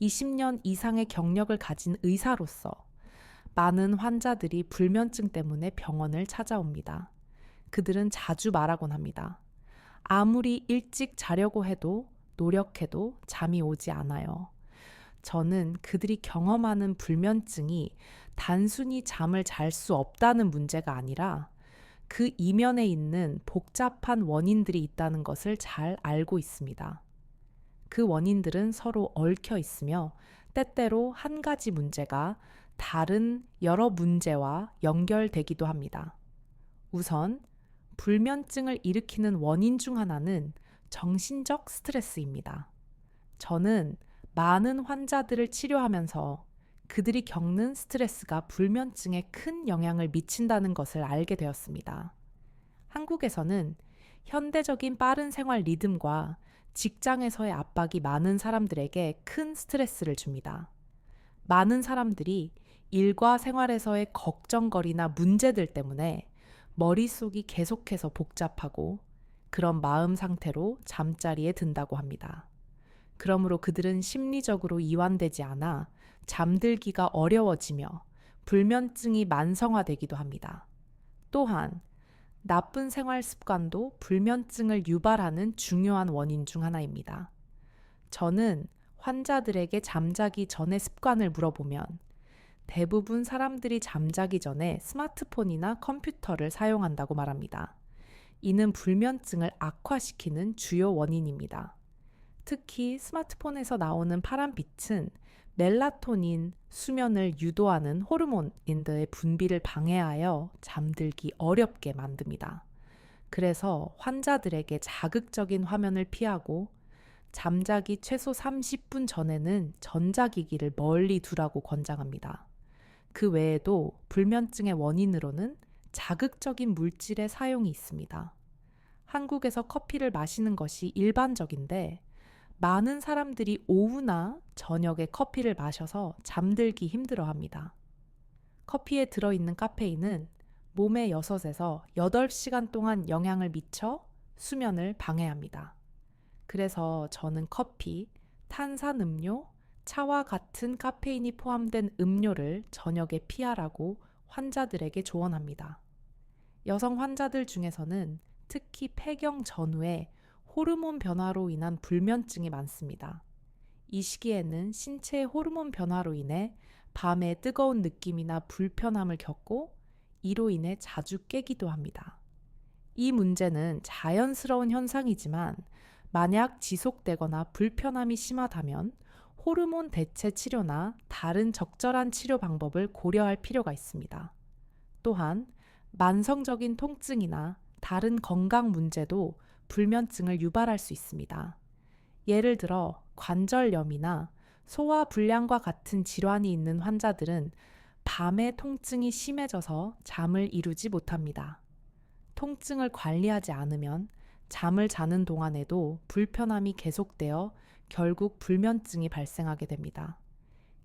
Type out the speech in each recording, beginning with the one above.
20년 이상의 경력을 가진 의사로서 많은 환자들이 불면증 때문에 병원을 찾아옵니다. 그들은 자주 말하곤 합니다. 아무리 일찍 자려고 해도 노력해도 잠이 오지 않아요. 저는 그들이 경험하는 불면증이 단순히 잠을 잘 수 없다는 문제가 아니라 그 이면에 있는 복잡한 원인들이 있다는 것을 잘 알고 있습니다. 그 원인들은 서로 얽혀 있으며 때때로 한 가지 문제가 다른 여러 문제와 연결되기도 합니다. 우선 불면증을 일으키는 원인 중 하나는 정신적 스트레스입니다. 저는 많은 환자들을 치료하면서 그들이 겪는 스트레스가 불면증에 큰 영향을 미친다는 것을 알게 되었습니다. 한국에서는 현대적인 빠른 생활 리듬과 직장에서의 압박이 많은 사람들에게 큰 스트레스를 줍니다. 많은 사람들이 일과 생활에서의 걱정거리나 문제들 때문에 머릿속이 계속해서 복잡하고 그런 마음 상태로 잠자리에 든다고 합니다. 그러므로 그들은 심리적으로 이완되지 않아 잠들기가 어려워지며 불면증이 만성화되기도 합니다. 또한 나쁜 생활 습관도 불면증을 유발하는 중요한 원인 중 하나입니다. 저는 환자들에게 잠자기 전의 습관을 물어보면 대부분 사람들이 잠자기 전에 스마트폰이나 컴퓨터를 사용한다고 말합니다. 이는 불면증을 악화시키는 주요 원인입니다. 특히 스마트폰에서 나오는 파란빛은 멜라토닌, 수면을 유도하는 호르몬인들의 분비를 방해하여 잠들기 어렵게 만듭니다. 그래서 환자들에게 자극적인 화면을 피하고 잠자기 최소 30분 전에는 전자기기를 멀리 두라고 권장합니다. 그 외에도 불면증의 원인으로는 자극적인 물질의 사용이 있습니다. 한국에서 커피를 마시는 것이 일반적인데 많은 사람들이 오후나 저녁에 커피를 마셔서 잠들기 힘들어합니다. 커피에 들어있는 카페인은 몸의 6에서 8시간 동안 영향을 미쳐 수면을 방해합니다. 그래서 저는 커피, 탄산음료, 차와 같은 카페인이 포함된 음료를 저녁에 피하라고 환자들에게 조언합니다. 여성 환자들 중에서는 특히 폐경 전후에 호르몬 변화로 인한 불면증이 많습니다. 이 시기에는 신체의 호르몬 변화로 인해 밤에 뜨거운 느낌이나 불편함을 겪고 이로 인해 자주 깨기도 합니다. 이 문제는 자연스러운 현상이지만 만약 지속되거나 불편함이 심하다면 호르몬 대체 치료나 다른 적절한 치료 방법을 고려할 필요가 있습니다. 또한 만성적인 통증이나 다른 건강 문제도 불면증을 유발할 수 있습니다. 예를 들어 관절염이나 소화불량과 같은 질환이 있는 환자들은 밤에 통증이 심해져서 잠을 이루지 못합니다. 통증을 관리하지 않으면 잠을 자는 동안에도 불편함이 계속되어 결국 불면증이 발생하게 됩니다.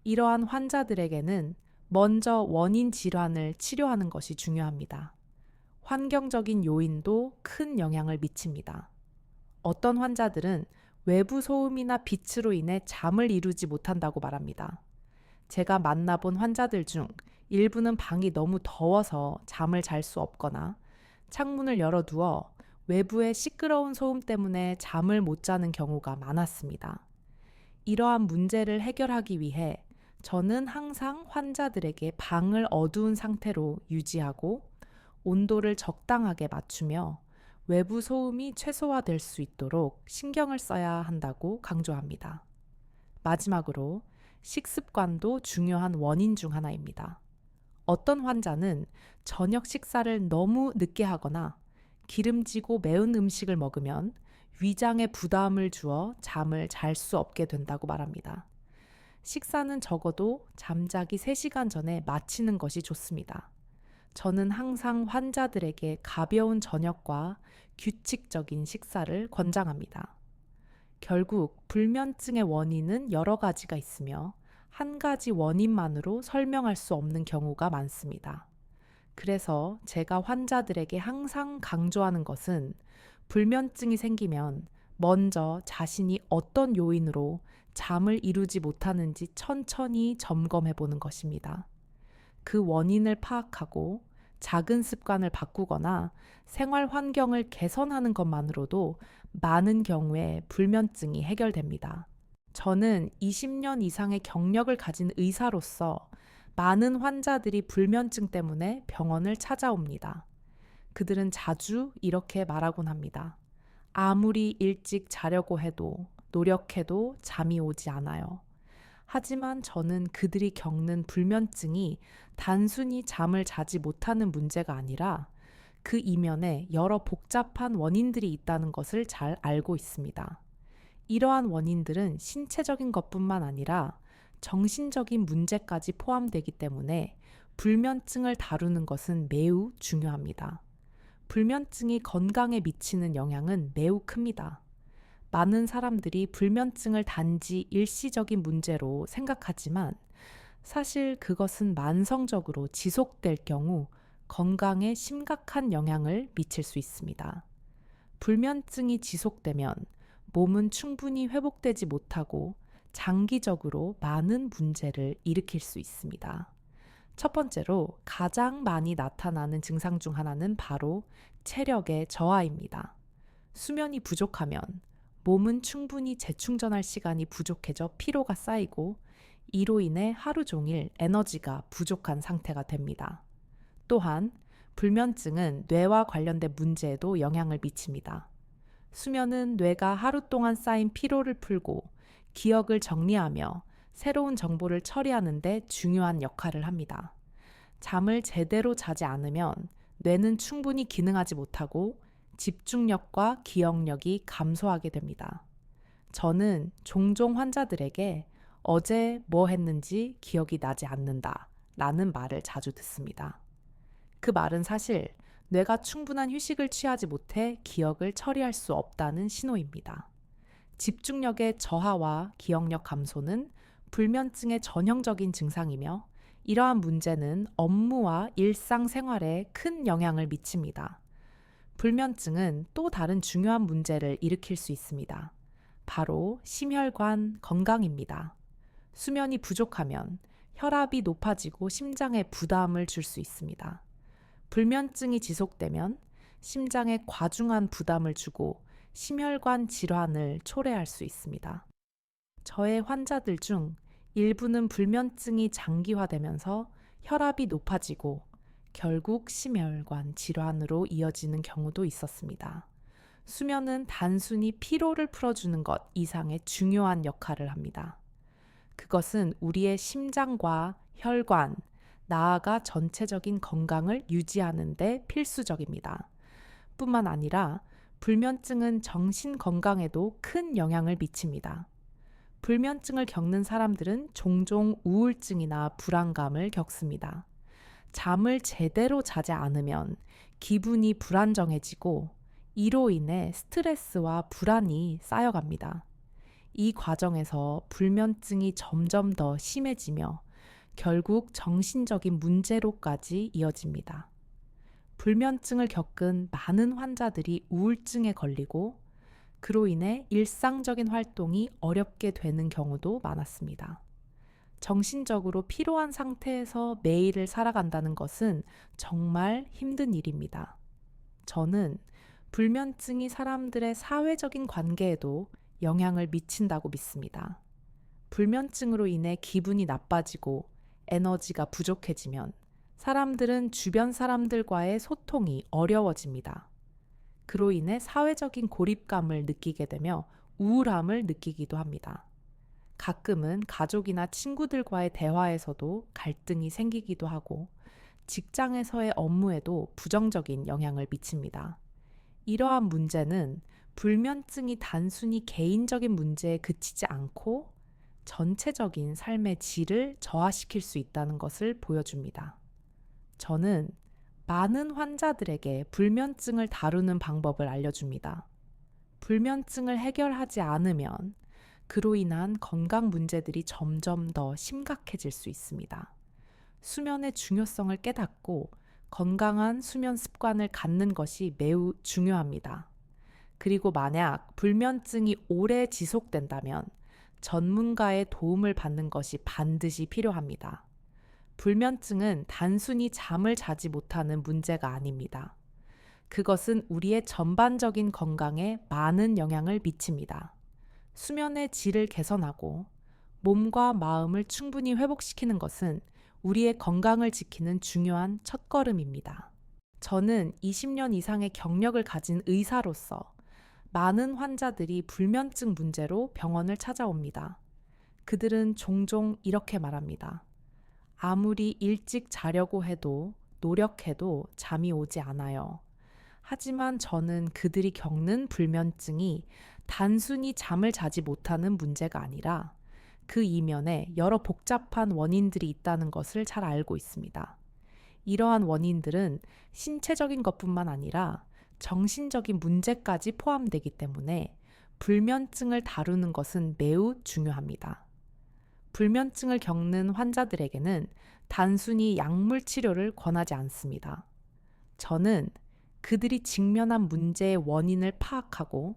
이러한 환자들에게는 먼저 원인 질환을 치료하는 것이 중요합니다. 환경적인 요인도 큰 영향을 미칩니다. 어떤 환자들은 외부 소음이나 빛으로 인해 잠을 이루지 못한다고 말합니다. 제가 만나본 환자들 중 일부는 방이 너무 더워서 잠을 잘 수 없거나 창문을 열어두어 외부의 시끄러운 소음 때문에 잠을 못 자는 경우가 많았습니다. 이러한 문제를 해결하기 위해 저는 항상 환자들에게 방을 어두운 상태로 유지하고 온도를 적당하게 맞추며 외부 소음이 최소화될 수 있도록 신경을 써야 한다고 강조합니다. 마지막으로 식습관도 중요한 원인 중 하나입니다. 어떤 환자는 저녁 식사를 너무 늦게 하거나 기름지고 매운 음식을 먹으면 위장에 부담을 주어 잠을 잘 수 없게 된다고 말합니다. 식사는 적어도 잠자기 3시간 전에 마치는 것이 좋습니다. 저는 항상 환자들에게 가벼운 저녁과 규칙적인 식사를 권장합니다. 결국 불면증의 원인은 여러 가지가 있으며 한 가지 원인만으로 설명할 수 없는 경우가 많습니다. 그래서 제가 환자들에게 항상 강조하는 것은 불면증이 생기면 먼저 자신이 어떤 요인으로 잠을 이루지 못하는지 천천히 점검해 보는 것입니다. 그 원인을 파악하고 작은 습관을 바꾸거나 생활 환경을 개선하는 것만으로도 많은 경우에 불면증이 해결됩니다. 저는 20년 이상의 경력을 가진 의사로서 많은 환자들이 불면증 때문에 병원을 찾아옵니다. 그들은 자주 이렇게 말하곤 합니다. 아무리 일찍 자려고 해도 노력해도 잠이 오지 않아요. 하지만 저는 그들이 겪는 불면증이 단순히 잠을 자지 못하는 문제가 아니라 그 이면에 여러 복잡한 원인들이 있다는 것을 잘 알고 있습니다. 이러한 원인들은 신체적인 것뿐만 아니라 정신적인 문제까지 포함되기 때문에 불면증을 다루는 것은 매우 중요합니다. 불면증이 건강에 미치는 영향은 매우 큽니다. 많은 사람들이 불면증을 단지 일시적인 문제로 생각하지만 사실 그것은 만성적으로 지속될 경우 건강에 심각한 영향을 미칠 수 있습니다. 불면증이 지속되면 몸은 충분히 회복되지 못하고 장기적으로 많은 문제를 일으킬 수 있습니다. 첫 번째로 가장 많이 나타나는 증상 중 하나는 바로 체력의 저하입니다. 수면이 부족하면 몸은 충분히 재충전할 시간이 부족해져 피로가 쌓이고 이로 인해 하루 종일 에너지가 부족한 상태가 됩니다. 또한 불면증은 뇌와 관련된 문제에도 영향을 미칩니다. 수면은 뇌가 하루 동안 쌓인 피로를 풀고 기억을 정리하며 새로운 정보를 처리하는 데 중요한 역할을 합니다. 잠을 제대로 자지 않으면 뇌는 충분히 기능하지 못하고 집중력과 기억력이 감소하게 됩니다. 저는 종종 환자들에게 어제 뭐 했는지 기억이 나지 않는다 라는 말을 자주 듣습니다. 그 말은 사실 뇌가 충분한 휴식을 취하지 못해 기억을 처리할 수 없다는 신호입니다. 집중력의 저하와 기억력 감소는 불면증의 전형적인 증상이며 이러한 문제는 업무와 일상생활에 큰 영향을 미칩니다. 불면증은 또 다른 중요한 문제를 일으킬 수 있습니다. 바로 심혈관 건강입니다. 수면이 부족하면 혈압이 높아지고 심장에 부담을 줄 수 있습니다. 불면증이 지속되면 심장에 과중한 부담을 주고 심혈관 질환을 초래할 수 있습니다. 저의 환자들 중 일부는 불면증이 장기화되면서 혈압이 높아지고 결국 심혈관 질환으로 이어지는 경우도 있었습니다. 수면은 단순히 피로를 풀어주는 것 이상의 중요한 역할을 합니다. 그것은 우리의 심장과 혈관, 나아가 전체적인 건강을 유지하는 데 필수적입니다. 뿐만 아니라 불면증은 정신 건강에도 큰 영향을 미칩니다. 불면증을 겪는 사람들은 종종 우울증이나 불안감을 겪습니다. 잠을 제대로 자지 않으면 기분이 불안정해지고 이로 인해 스트레스와 불안이 쌓여갑니다. 이 과정에서 불면증이 점점 더 심해지며 결국 정신적인 문제로까지 이어집니다. 불면증을 겪은 많은 환자들이 우울증에 걸리고 그로 인해 일상적인 활동이 어렵게 되는 경우도 많았습니다. 정신적으로 피로한 상태에서 매일을 살아간다는 것은 정말 힘든 일입니다. 저는 불면증이 사람들의 사회적인 관계에도 영향을 미친다고 믿습니다. 불면증으로 인해 기분이 나빠지고 에너지가 부족해지면 사람들은 주변 사람들과의 소통이 어려워집니다. 그로 인해 사회적인 고립감을 느끼게 되며 우울함을 느끼기도 합니다. 가끔은 가족이나 친구들과의 대화에서도 갈등이 생기기도 하고 직장에서의 업무에도 부정적인 영향을 미칩니다. 이러한 문제는 불면증이 단순히 개인적인 문제에 그치지 않고 전체적인 삶의 질을 저하시킬 수 있다는 것을 보여줍니다. 저는 많은 환자들에게 불면증을 다루는 방법을 알려줍니다. 불면증을 해결하지 않으면 그로 인한 건강 문제들이 점점 더 심각해질 수 있습니다. 수면의 중요성을 깨닫고 건강한 수면 습관을 갖는 것이 매우 중요합니다. 그리고 만약 불면증이 오래 지속된다면 전문가의 도움을 받는 것이 반드시 필요합니다. 불면증은 단순히 잠을 자지 못하는 문제가 아닙니다. 그것은 우리의 전반적인 건강에 많은 영향을 미칩니다. 수면의 질을 개선하고 몸과 마음을 충분히 회복시키는 것은 우리의 건강을 지키는 중요한 첫걸음입니다. 저는 20년 이상의 경력을 가진 의사로서 많은 환자들이 불면증 문제로 병원을 찾아옵니다. 그들은 종종 이렇게 말합니다. 아무리 일찍 자려고 해도 노력해도 잠이 오지 않아요. 하지만 저는 그들이 겪는 불면증이 단순히 잠을 자지 못하는 문제가 아니라 그 이면에 여러 복잡한 원인들이 있다는 것을 잘 알고 있습니다. 이러한 원인들은 신체적인 것뿐만 아니라 정신적인 문제까지 포함되기 때문에 불면증을 다루는 것은 매우 중요합니다. 불면증을 겪는 환자들에게는 단순히 약물 치료를 권하지 않습니다. 저는 그들이 직면한 문제의 원인을 파악하고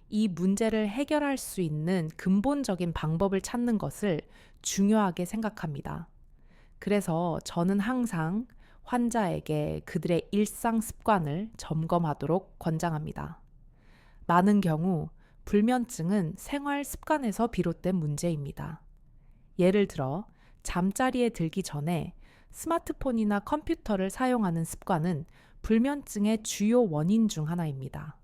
이 문제를 해결할 수 있는 근본적인 방법을 찾는 것을 중요하게 생각합니다. 그래서 저는 항상 환자에게 그들의 일상 습관을 점검하도록 권장합니다. 많은 경우 불면증은 생활 습관에서 비롯된 문제입니다. 예를 들어 잠자리에 들기 전에 스마트폰이나 컴퓨터를 사용하는 습관은 불면증의 주요 원인 중 하나입니다.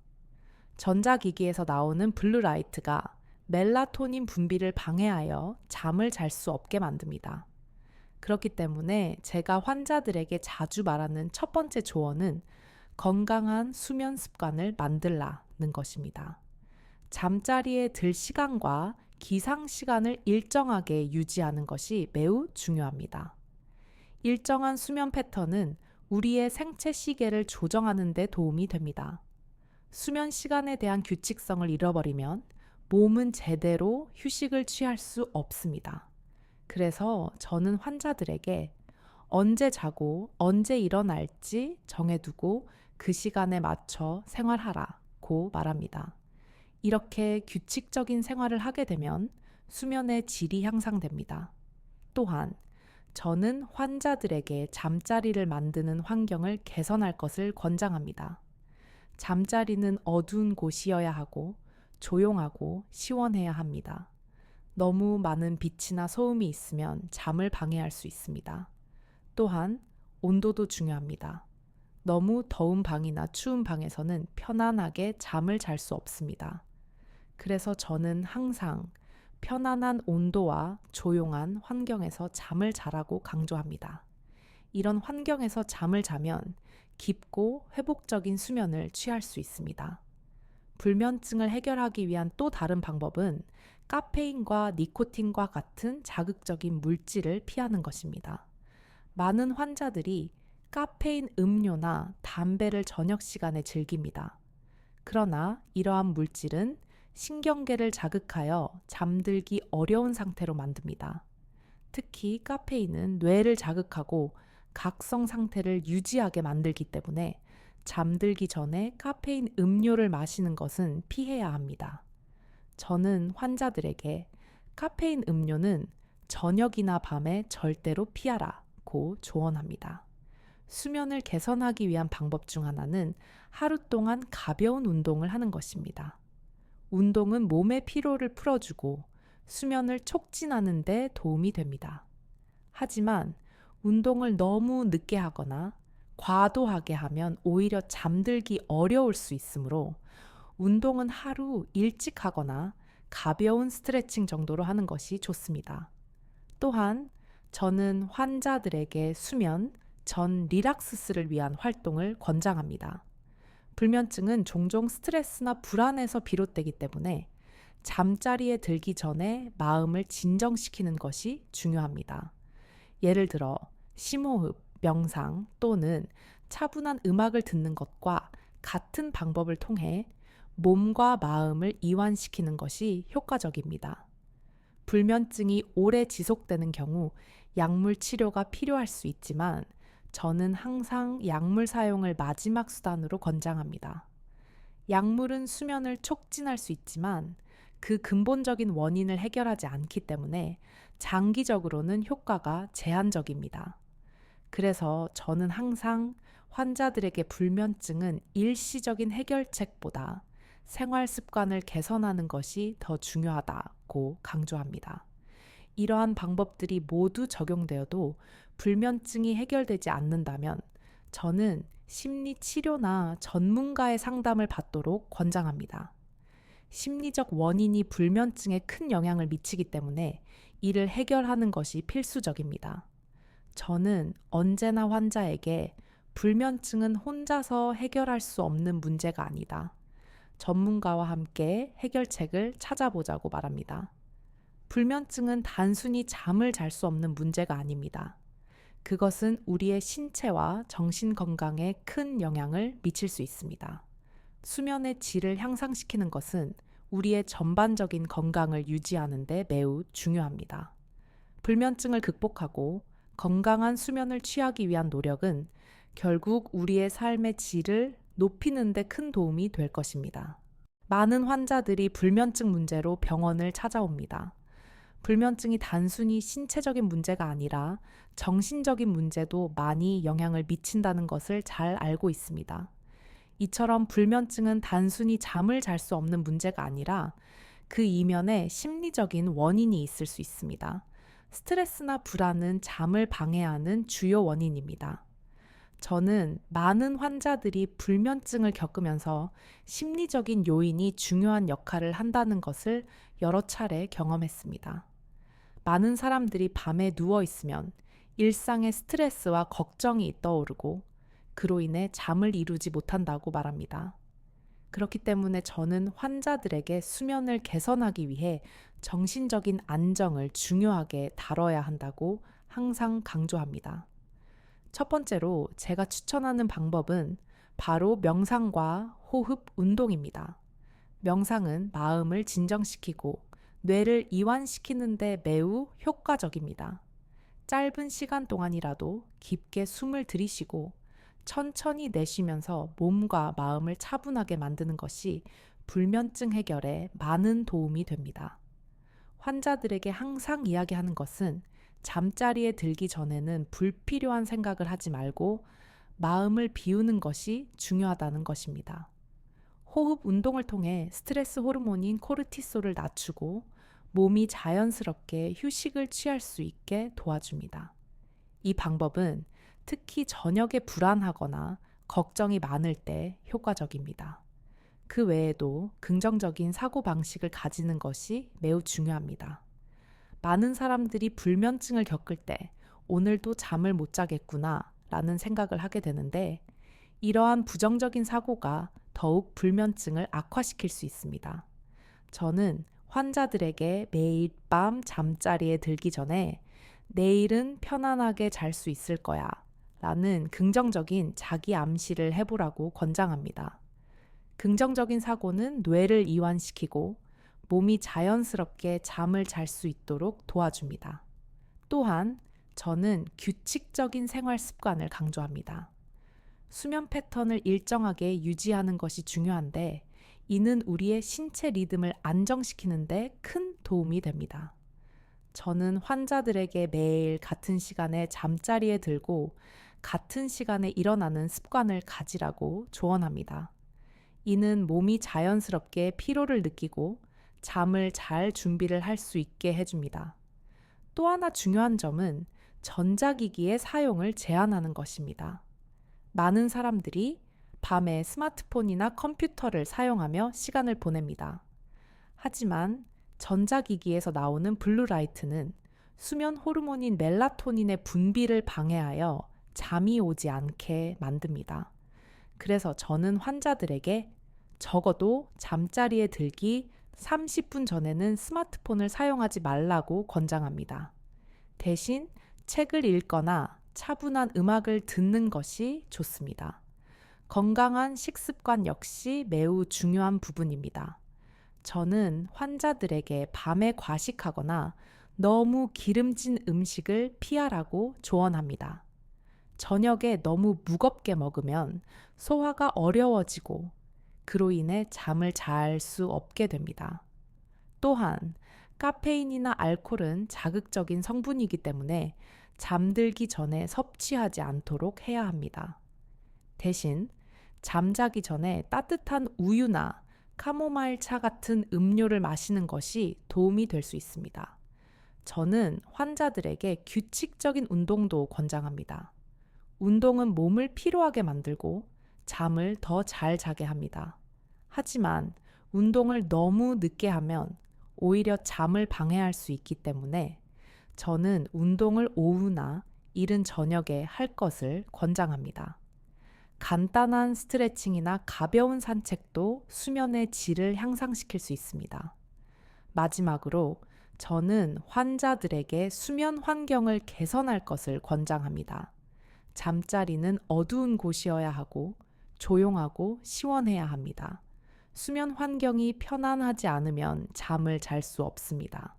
전자기기에서 나오는 블루라이트가 멜라토닌 분비를 방해하여 잠을 잘 수 없게 만듭니다. 그렇기 때문에 제가 환자들에게 자주 말하는 첫 번째 조언은 건강한 수면 습관을 만들라는 것입니다. 잠자리에 들 시간과 기상 시간을 일정하게 유지하는 것이 매우 중요합니다. 일정한 수면 패턴은 우리의 생체 시계를 조정하는 데 도움이 됩니다. 수면 시간에 대한 규칙성을 잃어버리면 몸은 제대로 휴식을 취할 수 없습니다. 그래서 저는 환자들에게 언제 자고 언제 일어날지 정해두고 그 시간에 맞춰 생활하라고 말합니다. 이렇게 규칙적인 생활을 하게 되면 수면의 질이 향상됩니다. 또한 저는 환자들에게 잠자리를 만드는 환경을 개선할 것을 권장합니다. 잠자리는 어두운 곳이어야 하고 조용하고 시원해야 합니다. 너무 많은 빛이나 소음이 있으면 잠을 방해할 수 있습니다. 또한 온도도 중요합니다. 너무 더운 방이나 추운 방에서는 편안하게 잠을 잘 수 없습니다. 그래서 저는 항상 편안한 온도와 조용한 환경에서 잠을 자라고 강조합니다. 이런 환경에서 잠을 자면 깊고 회복적인 수면을 취할 수 있습니다. 불면증을 해결하기 위한 또 다른 방법은 카페인과 니코틴과 같은 자극적인 물질을 피하는 것입니다. 많은 환자들이 카페인 음료나 담배를 저녁 시간에 즐깁니다. 그러나 이러한 물질은 신경계를 자극하여 잠들기 어려운 상태로 만듭니다. 특히 카페인은 뇌를 자극하고 각성 상태를 유지하게 만들기 때문에 잠들기 전에 카페인 음료를 마시는 것은 피해야 합니다. 저는 환자들에게 카페인 음료는 저녁이나 밤에 절대로 피하라고 조언합니다. 수면을 개선하기 위한 방법 중 하나는 하루 동안 가벼운 운동을 하는 것입니다. 운동은 몸의 피로를 풀어주고 수면을 촉진하는 데 도움이 됩니다. 하지만 운동을 너무 늦게 하거나 과도하게 하면 오히려 잠들기 어려울 수 있으므로 운동은 하루 일찍 하거나 가벼운 스트레칭 정도로 하는 것이 좋습니다. 또한 저는 환자들에게 수면 전 리락스스를 위한 활동을 권장합니다. 불면증은 종종 스트레스나 불안에서 비롯되기 때문에 잠자리에 들기 전에 마음을 진정시키는 것이 중요합니다. 예를 들어 심호흡, 명상 또는 차분한 음악을 듣는 것과 같은 방법을 통해 몸과 마음을 이완시키는 것이 효과적입니다. 불면증이 오래 지속되는 경우 약물 치료가 필요할 수 있지만 저는 항상 약물 사용을 마지막 수단으로 권장합니다. 약물은 수면을 촉진할 수 있지만 그 근본적인 원인을 해결하지 않기 때문에 장기적으로는 효과가 제한적입니다. 그래서 저는 항상 환자들에게 불면증은 일시적인 해결책보다 생활 습관을 개선하는 것이 더 중요하다고 강조합니다. 이러한 방법들이 모두 적용되어도 불면증이 해결되지 않는다면 저는 심리 치료나 전문가의 상담을 받도록 권장합니다. 심리적 원인이 불면증에 큰 영향을 미치기 때문에 이를 해결하는 것이 필수적입니다. 저는 언제나 환자에게 불면증은 혼자서 해결할 수 없는 문제가 아니다. 전문가와 함께 해결책을 찾아보자고 말합니다. 불면증은 단순히 잠을 잘 수 없는 문제가 아닙니다. 그것은 우리의 신체와 정신 건강에 큰 영향을 미칠 수 있습니다. 수면의 질을 향상시키는 것은 우리의 전반적인 건강을 유지하는 데 매우 중요합니다. 불면증을 극복하고 건강한 수면을 취하기 위한 노력은 결국 우리의 삶의 질을 높이는 데 큰 도움이 될 것입니다. 많은 환자들이 불면증 문제로 병원을 찾아옵니다. 불면증이 단순히 신체적인 문제가 아니라 정신적인 문제도 많이 영향을 미친다는 것을 잘 알고 있습니다. 이처럼 불면증은 단순히 잠을 잘 수 없는 문제가 아니라 그 이면에 심리적인 원인이 있을 수 있습니다. 스트레스나 불안은 잠을 방해하는 주요 원인입니다. 저는 많은 환자들이 불면증을 겪으면서 심리적인 요인이 중요한 역할을 한다는 것을 여러 차례 경험했습니다. 많은 사람들이 밤에 누워 있으면 일상의 스트레스와 걱정이 떠오르고 그로 인해 잠을 이루지 못한다고 말합니다. 그렇기 때문에 저는 환자들에게 수면을 개선하기 위해 정신적인 안정을 중요하게 다뤄야 한다고 항상 강조합니다. 첫 번째로 제가 추천하는 방법은 바로 명상과 호흡 운동입니다. 명상은 마음을 진정시키고 뇌를 이완시키는 데 매우 효과적입니다. 짧은 시간 동안이라도 깊게 숨을 들이쉬고 천천히 내쉬면서 몸과 마음을 차분하게 만드는 것이 불면증 해결에 많은 도움이 됩니다. 환자들에게 항상 이야기하는 것은 잠자리에 들기 전에는 불필요한 생각을 하지 말고 마음을 비우는 것이 중요하다는 것입니다. 호흡 운동을 통해 스트레스 호르몬인 코르티솔을 낮추고 몸이 자연스럽게 휴식을 취할 수 있게 도와줍니다. 이 방법은 특히 저녁에 불안하거나 걱정이 많을 때 효과적입니다. 그 외에도 긍정적인 사고방식을 가지는 것이 매우 중요합니다. 많은 사람들이 불면증을 겪을 때 오늘도 잠을 못 자겠구나 라는 생각을 하게 되는데 이러한 부정적인 사고가 더욱 불면증을 악화시킬 수 있습니다. 저는 환자들에게 매일 밤 잠자리에 들기 전에 내일은 편안하게 잘 수 있을 거야 라는 긍정적인 자기 암시를 해보라고 권장합니다. 긍정적인 사고는 뇌를 이완시키고 몸이 자연스럽게 잠을 잘 수 있도록 도와줍니다. 또한 저는 규칙적인 생활 습관을 강조합니다. 수면 패턴을 일정하게 유지하는 것이 중요한데 이는 우리의 신체 리듬을 안정시키는 데 큰 도움이 됩니다. 저는 환자들에게 매일 같은 시간에 잠자리에 들고 같은 시간에 일어나는 습관을 가지라고 조언합니다. 이는 몸이 자연스럽게 피로를 느끼고 잠을 잘 준비를 할 수 있게 해줍니다. 또 하나 중요한 점은 전자기기의 사용을 제한하는 것입니다. 많은 사람들이 밤에 스마트폰이나 컴퓨터를 사용하며 시간을 보냅니다. 하지만 전자기기에서 나오는 블루라이트는 수면 호르몬인 멜라토닌의 분비를 방해하여 잠이 오지 않게 만듭니다. 그래서 저는 환자들에게 적어도 잠자리에 들기 30분 전에는 스마트폰을 사용하지 말라고 권장합니다. 대신 책을 읽거나 차분한 음악을 듣는 것이 좋습니다. 건강한 식습관 역시 매우 중요한 부분입니다. 저는 환자들에게 밤에 과식하거나 너무 기름진 음식을 피하라고 조언합니다. 저녁에 너무 무겁게 먹으면 소화가 어려워지고 그로 인해 잠을 잘 수 없게 됩니다. 또한 카페인이나 알코올은 자극적인 성분이기 때문에 잠들기 전에 섭취하지 않도록 해야 합니다. 대신 잠자기 전에 따뜻한 우유나 카모마일 차 같은 음료를 마시는 것이 도움이 될 수 있습니다. 저는 환자들에게 규칙적인 운동도 권장합니다. 운동은 몸을 피로하게 만들고 잠을 더 잘 자게 합니다. 하지만 운동을 너무 늦게 하면 오히려 잠을 방해할 수 있기 때문에 저는 운동을 오후나 이른 저녁에 할 것을 권장합니다. 간단한 스트레칭이나 가벼운 산책도 수면의 질을 향상시킬 수 있습니다. 마지막으로 저는 환자들에게 수면 환경을 개선할 것을 권장합니다. 잠자리는 어두운 곳이어야 하고 조용하고 시원해야 합니다. 수면 환경이 편안하지 않으면 잠을 잘 수 없습니다.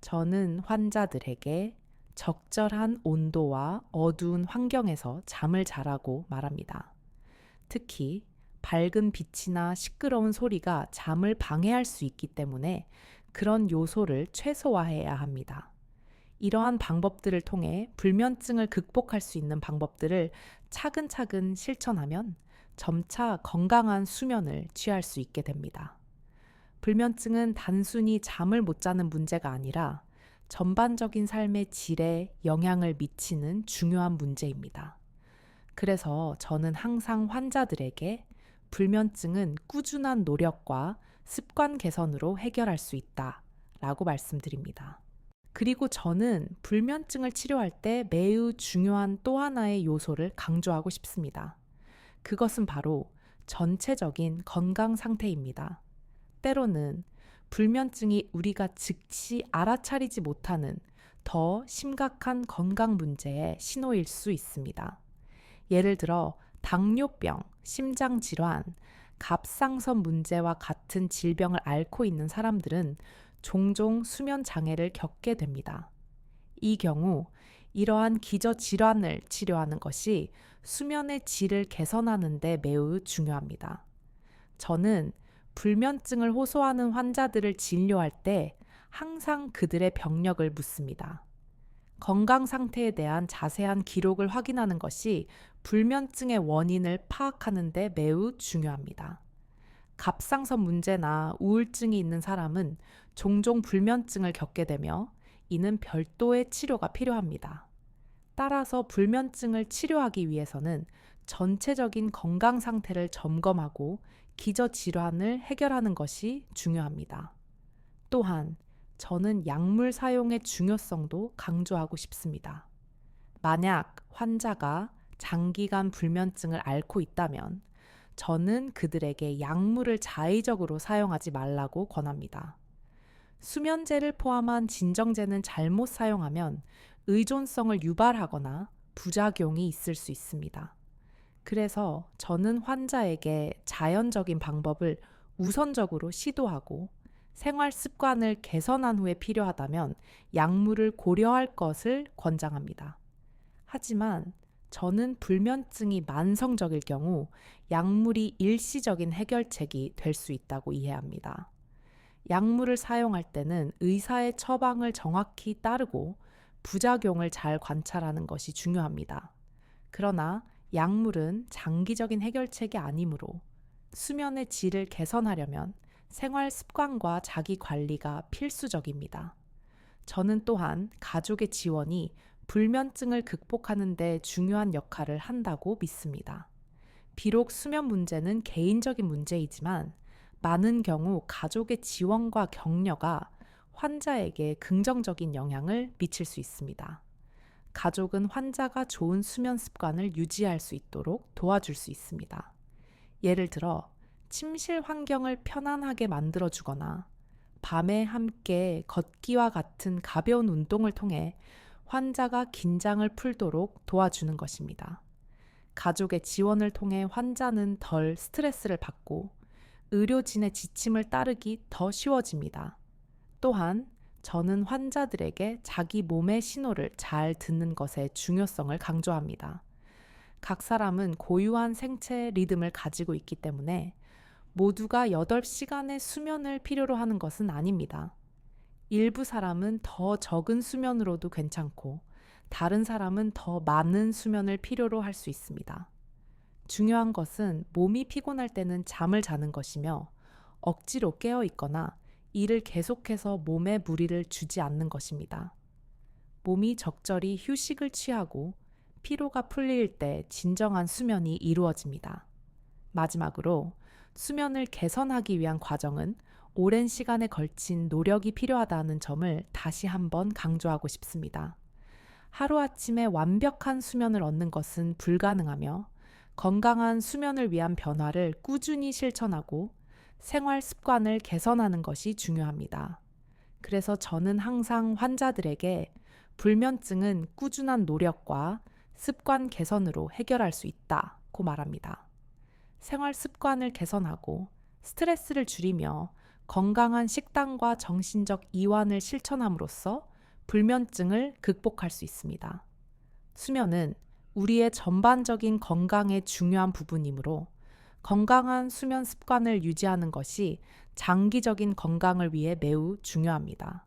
저는 환자들에게 적절한 온도와 어두운 환경에서 잠을 자라고 말합니다. 특히 밝은 빛이나 시끄러운 소리가 잠을 방해할 수 있기 때문에 그런 요소를 최소화해야 합니다. 이러한 방법들을 통해 불면증을 극복할 수 있는 방법들을 차근차근 실천하면 점차 건강한 수면을 취할 수 있게 됩니다. 불면증은 단순히 잠을 못 자는 문제가 아니라 전반적인 삶의 질에 영향을 미치는 중요한 문제입니다. 그래서 저는 항상 환자들에게 불면증은 꾸준한 노력과 습관 개선으로 해결할 수 있다라고 말씀드립니다. 그리고 저는 불면증을 치료할 때 매우 중요한 또 하나의 요소를 강조하고 싶습니다. 그것은 바로 전체적인 건강 상태입니다. 때로는 불면증이 우리가 즉시 알아차리지 못하는 더 심각한 건강 문제의 신호일 수 있습니다. 예를 들어 당뇨병, 심장질환, 갑상선 문제와 같은 질병을 앓고 있는 사람들은 종종 수면 장애를 겪게 됩니다. 이 경우 이러한 기저질환을 치료하는 것이 수면의 질을 개선하는 데 매우 중요합니다. 저는 불면증을 호소하는 환자들을 진료할 때 항상 그들의 병력을 묻습니다. 건강 상태에 대한 자세한 기록을 확인하는 것이 불면증의 원인을 파악하는 데 매우 중요합니다. 갑상선 문제나 우울증이 있는 사람은 종종 불면증을 겪게 되며 이는 별도의 치료가 필요합니다. 따라서 불면증을 치료하기 위해서는 전체적인 건강 상태를 점검하고 기저질환을 해결하는 것이 중요합니다. 또한 저는 약물 사용의 중요성도 강조하고 싶습니다. 만약 환자가 장기간 불면증을 앓고 있다면 저는 그들에게 약물을 자의적으로 사용하지 말라고 권합니다. 수면제를 포함한 진정제는 잘못 사용하면 의존성을 유발하거나 부작용이 있을 수 있습니다. 그래서 저는 환자에게 자연적인 방법을 우선적으로 시도하고 생활 습관을 개선한 후에 필요하다면 약물을 고려할 것을 권장합니다. 하지만 저는 불면증이 만성적일 경우 약물이 일시적인 해결책이 될 수 있다고 이해합니다. 약물을 사용할 때는 의사의 처방을 정확히 따르고 부작용을 잘 관찰하는 것이 중요합니다. 그러나 약물은 장기적인 해결책이 아니므로 수면의 질을 개선하려면 생활 습관과 자기 관리가 필수적입니다. 저는 또한 가족의 지원이 불면증을 극복하는 데 중요한 역할을 한다고 믿습니다. 비록 수면 문제는 개인적인 문제이지만 많은 경우 가족의 지원과 격려가 환자에게 긍정적인 영향을 미칠 수 있습니다. 가족은 환자가 좋은 수면 습관을 유지할 수 있도록 도와줄 수 있습니다. 예를 들어 침실 환경을 편안하게 만들어주거나 밤에 함께 걷기와 같은 가벼운 운동을 통해 환자가 긴장을 풀도록 도와주는 것입니다. 가족의 지원을 통해 환자는 덜 스트레스를 받고 의료진의 지침을 따르기 더 쉬워집니다. 또한 저는 환자들에게 자기 몸의 신호를 잘 듣는 것의 중요성을 강조합니다. 각 사람은 고유한 생체 리듬을 가지고 있기 때문에 모두가 8시간의 수면을 필요로 하는 것은 아닙니다. 일부 사람은 더 적은 수면으로도 괜찮고, 다른 사람은 더 많은 수면을 필요로 할 수 있습니다. 중요한 것은 몸이 피곤할 때는 잠을 자는 것이며, 억지로 깨어 있거나 이를 계속해서 몸에 무리를 주지 않는 것입니다. 몸이 적절히 휴식을 취하고 피로가 풀릴 때 진정한 수면이 이루어집니다. 마지막으로 수면을 개선하기 위한 과정은 오랜 시간에 걸친 노력이 필요하다는 점을 다시 한번 강조하고 싶습니다. 하루아침에 완벽한 수면을 얻는 것은 불가능하며 건강한 수면을 위한 변화를 꾸준히 실천하고 생활 습관을 개선하는 것이 중요합니다. 그래서 저는 항상 환자들에게 불면증은 꾸준한 노력과 습관 개선으로 해결할 수 있다고 말합니다. 생활 습관을 개선하고 스트레스를 줄이며 건강한 식단과 정신적 이완을 실천함으로써 불면증을 극복할 수 있습니다. 수면은 우리의 전반적인 건강에 중요한 부분이므로 건강한 수면 습관을 유지하는 것이 장기적인 건강을 위해 매우 중요합니다.